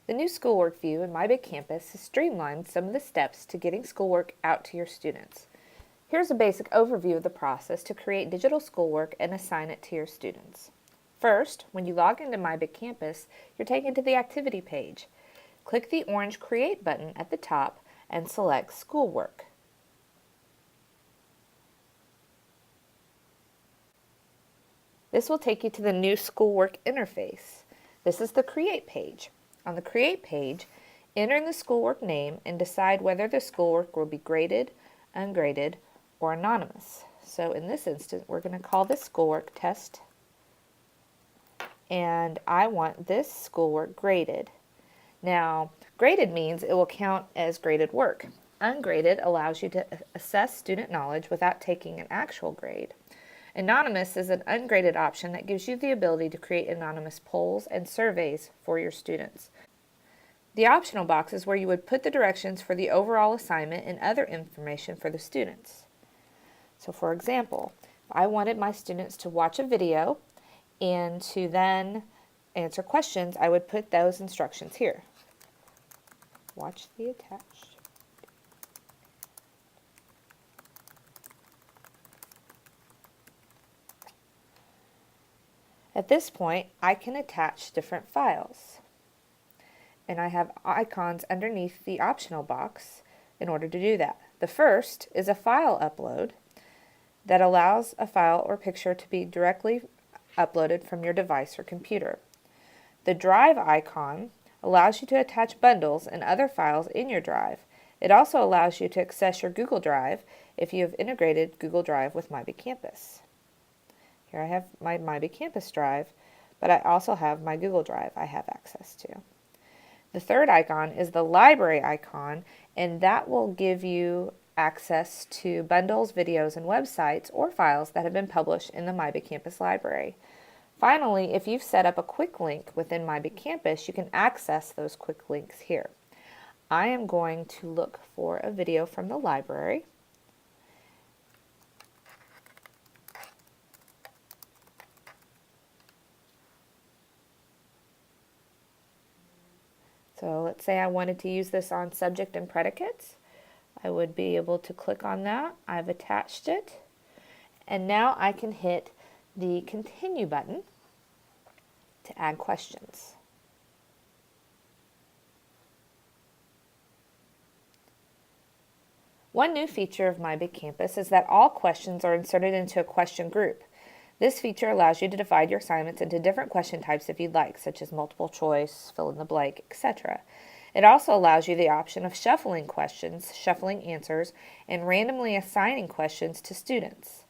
The new schoolwork view in My Big Campus has streamlined some of the steps to getting schoolwork out to your students. Here's a basic overview of the process to create digital schoolwork and assign it to your students. First, when you log into My Big Campus, you're taken to the activity page. Click the orange Create button at the top and select Schoolwork. This will take you to the new Schoolwork interface. This is the Create page. On the Create page, enter in the schoolwork name and decide whether the schoolwork will be graded, ungraded, or anonymous. So in this instance, we're going to call this schoolwork Test, and I want this schoolwork graded. Now, graded means it will count as graded work. Ungraded allows you to assess student knowledge without taking an actual grade. Anonymous is an ungraded option that gives you the ability to create anonymous polls and surveys for your students. The optional box is where you would put the directions for the overall assignment and other information for the students. So for example, if I wanted my students to watch a video and to then answer questions, I would put those instructions here. Watch the attached. At this point, I can attach different files, and I have icons underneath the optional box in order to do that. The first is a file upload that allows a file or picture to be directly uploaded from your device or computer. The drive icon allows you to attach bundles and other files in your drive. It also allows you to access your Google Drive if you have integrated Google Drive with My Big Campus. Here I have my Big Campus drive, but I also have my Google Drive I have access to. The third icon is the library icon, and that will give you access to bundles, videos, and websites or files that have been published in the My Big Campus library. Finally, if you've set up a quick link within My Big Campus, you can access those quick links here. I am going to look for a video from the library. So let's say I wanted to use this on subject and predicates. I would be able to click on that. I've attached it. And now I can hit the Continue button to add questions. One new feature of My Big Campus is that all questions are inserted into a question group. This feature allows you to divide your assignments into different question types if you'd like, such as multiple choice, fill in the blank, etc. It also allows you the option of shuffling questions, shuffling answers, and randomly assigning questions to students.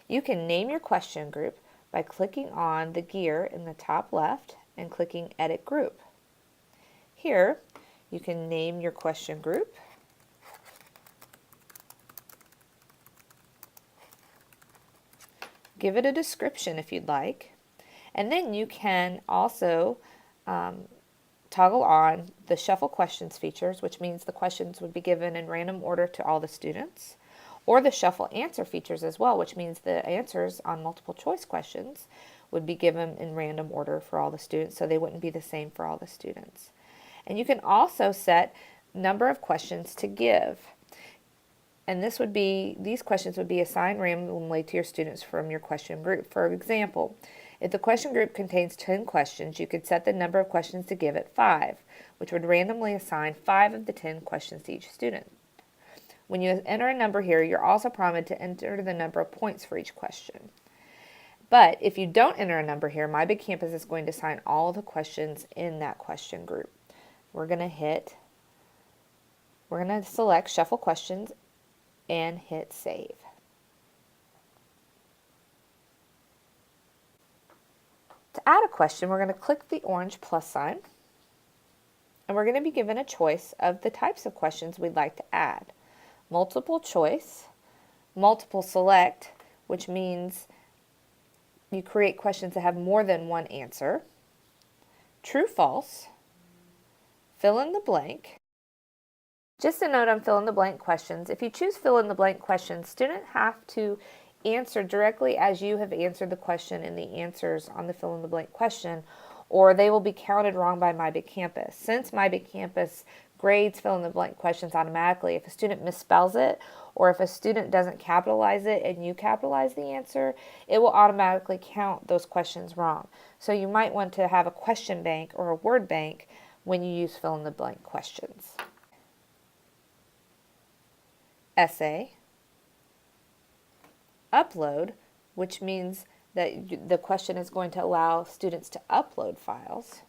You can name your question group by clicking on the gear in the top left and clicking Edit Group. Here, you can name your question group. Give it a description if you'd like, and then you can also toggle on the shuffle questions features, which means the questions would be given in random order to all the students, or the shuffle answer features as well, which means the answers on multiple choice questions would be given in random order for all the students, so they wouldn't be the same for all the students. And you can also set number of questions to give. And these questions would be assigned randomly to your students from your question group. For example, if the question group contains 10 questions, you could set the number of questions to give at 5, which would randomly assign 5 of the 10 questions to each student. When you enter a number here, you're also prompted to enter the number of points for each question. But if you don't enter a number here, My Big Campus is going to assign all of the questions in that question group. We're going to select Shuffle Questions and hit Save. To add a question, we're going to click the orange plus sign, and we're going to be given a choice of the types of questions we'd like to add. Multiple choice, multiple select, which means you create questions that have more than one answer, true false, fill in the blank. Just a note on fill in the blank questions. If you choose fill in the blank questions, students have to answer directly as you have answered the question in the answers on the fill in the blank question, or they will be counted wrong by My Big Campus. Since My Big Campus grades fill-in-the-blank questions automatically, if a student misspells it or if a student doesn't capitalize it and you capitalize the answer, it will automatically count those questions wrong. So you might want to have a question bank or a word bank when you use fill-in-the-blank questions. Essay. Upload, which means that the question is going to allow students to upload files.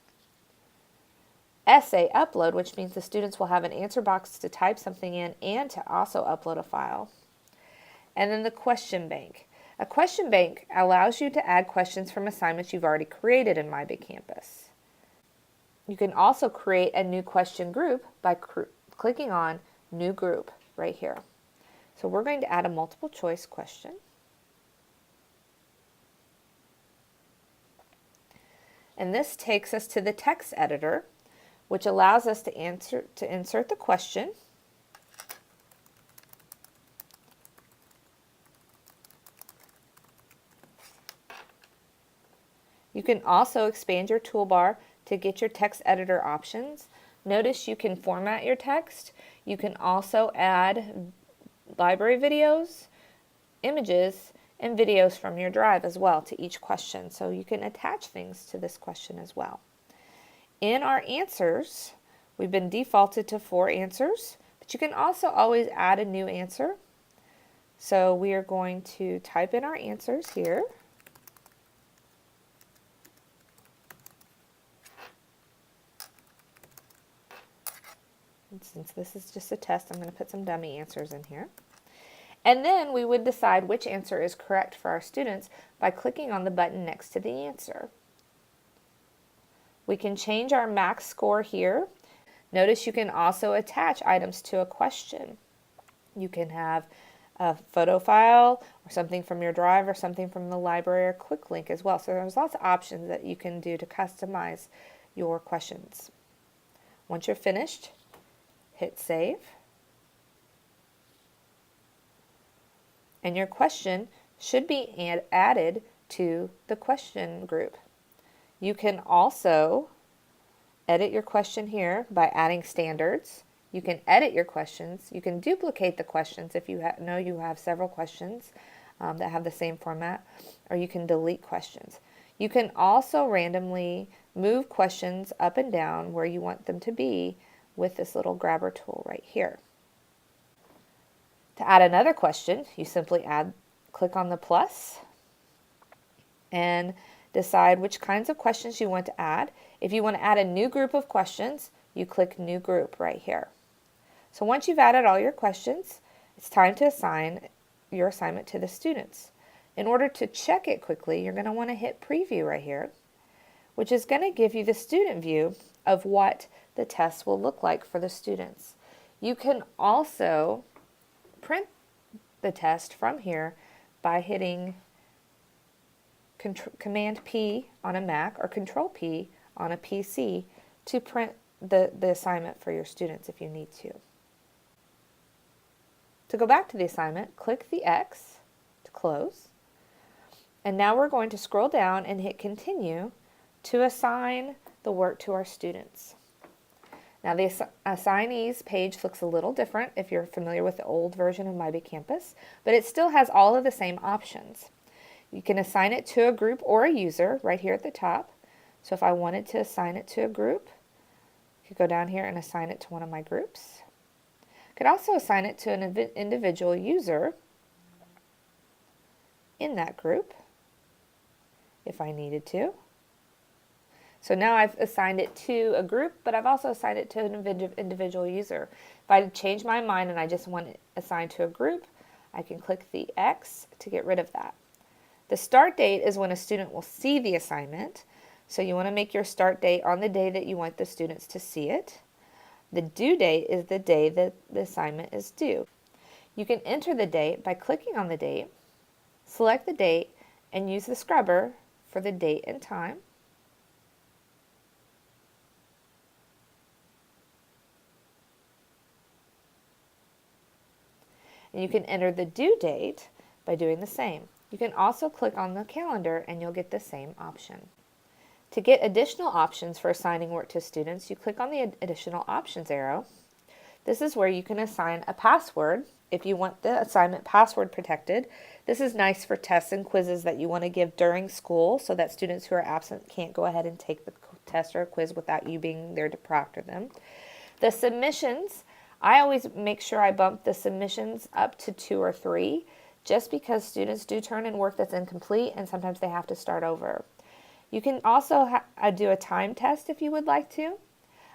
Essay upload, which means the students will have an answer box to type something in and to also upload a file. And then the question bank. A question bank allows you to add questions from assignments you've already created in My Big Campus. You can also create a new question group by clicking on New Group right here. So we're going to add a multiple choice question. And this takes us to the text editor, which allows us to insert the question. You can also expand your toolbar to get your text editor options. Notice you can format your text. You can also add library videos, images, and videos from your drive as well to each question. So you can attach things to this question as well. In our answers, we've been defaulted to 4 answers, but you can also always add a new answer. So we are going to type in our answers here. And since this is just a test, I'm going to put some dummy answers in here. And then we would decide which answer is correct for our students by clicking on the button next to the answer. We can change our max score here. Notice you can also attach items to a question. You can have a photo file or something from your drive or something from the library or quick link as well. So there's lots of options that you can do to customize your questions. Once you're finished, hit save. And your question should be added to the question group. You can also edit your question here by adding standards. You can edit your questions. You can duplicate the questions if you know you have several questions that have the same format, or you can delete questions. You can also randomly move questions up and down where you want them to be with this little grabber tool right here. To add another question, you simply click on the plus and decide which kinds of questions you want to add. If you want to add a new group of questions, you click New Group right here. So once you've added all your questions, it's time to assign your assignment to the students. In order to check it quickly, you're going to want to hit Preview right here, which is going to give you the student view of what the test will look like for the students. You can also print the test from here by hitting Command P on a Mac or Control P on a PC to print the assignment for your students if you need to. To go back to the assignment, click the X to close. And now we're going to scroll down and hit Continue to assign the work to our students. Now the assignees page looks a little different if you're familiar with the old version of My Big Campus, but it still has all of the same options. You can assign it to a group or a user right here at the top. So if I wanted to assign it to a group, I could go down here and assign it to one of my groups. I could also assign it to an individual user in that group if I needed to. So now I've assigned it to a group, but I've also assigned it to an individual user. If I change my mind and I just want it assigned to a group, I can click the X to get rid of that. The start date is when a student will see the assignment. So you want to make your start date on the day that you want the students to see it. The due date is the day that the assignment is due. You can enter the date by clicking on the date, select the date, and use the scrubber for the date and time. And you can enter the due date by doing the same. You can also click on the calendar and you'll get the same option. To get additional options for assigning work to students, you click on the additional options arrow. This is where you can assign a password if you want the assignment password protected. This is nice for tests and quizzes that you want to give during school so that students who are absent can't go ahead and take the test or quiz without you being there to proctor them. The submissions, I always make sure I bump the submissions up to 2 or 3 just because students do turn in work that's incomplete and sometimes they have to start over. You can also do a time test if you would like to,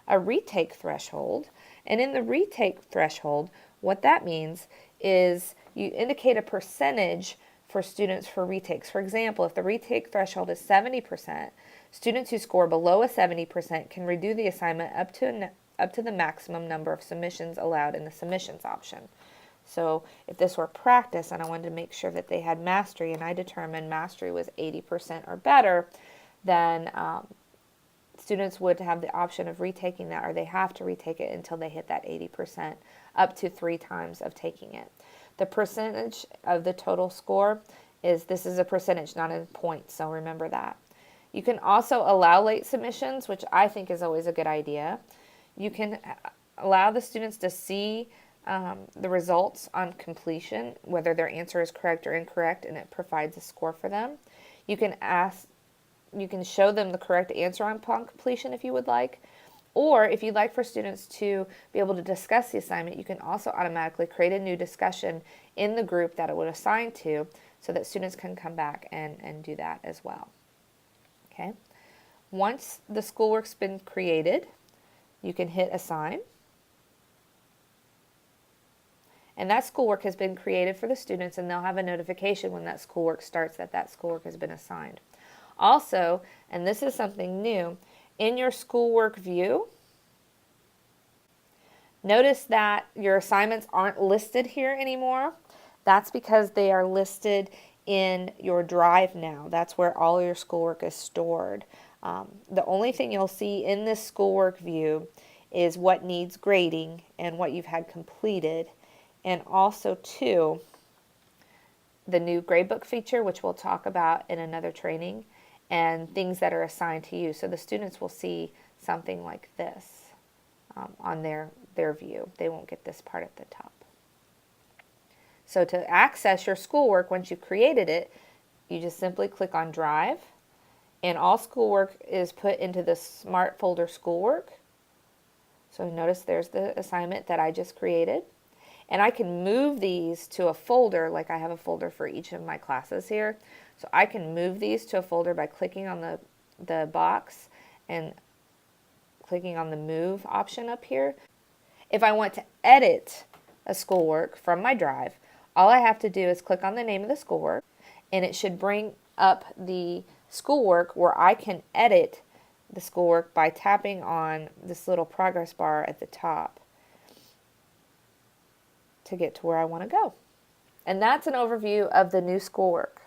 a retake threshold, and in the retake threshold, what that means is you indicate a percentage for students for retakes. For example, if the retake threshold is 70%, students who score below a 70% can redo the assignment up to the maximum number of submissions allowed in the submissions option. So if this were practice and I wanted to make sure that they had mastery and I determined mastery was 80% or better, then students would have the option of retaking that, or they have to retake it until they hit that 80%, up to 3 times of taking it. The percentage of the total score this is a percentage, not in points, so remember that. You can also allow late submissions, which I think is always a good idea. You can allow the students to see the results on completion, whether their answer is correct or incorrect, and it provides a score for them. You can show them the correct answer upon completion if you would like, or if you'd like for students to be able to discuss the assignment, you can also automatically create a new discussion in the group that it would assign to so that students can come back and do that as well. Okay. Once the schoolwork's been created, you can hit assign. And that schoolwork has been created for the students, and they'll have a notification when that schoolwork starts that schoolwork has been assigned. Also, and this is something new, in your schoolwork view, notice that your assignments aren't listed here anymore. That's because they are listed in your drive now. That's where all your schoolwork is stored. The only thing you'll see in this schoolwork view is what needs grading and what you've had completed, and also too, the new gradebook feature, which we'll talk about in another training, and things that are assigned to you. So the students will see something like this on their view. They won't get this part at the top. So to access your schoolwork, once you've created it, you just simply click on Drive, and all schoolwork is put into the Smart Folder Schoolwork. So notice there's the assignment that I just created. And I can move these to a folder, like I have a folder for each of my classes here. So I can move these to a folder by clicking on the box and clicking on the Move option up here. If I want to edit a schoolwork from my drive, all I have to do is click on the name of the schoolwork, and it should bring up the schoolwork where I can edit the schoolwork by tapping on this little progress bar at the top to get to where I want to go. And that's an overview of the new schoolwork.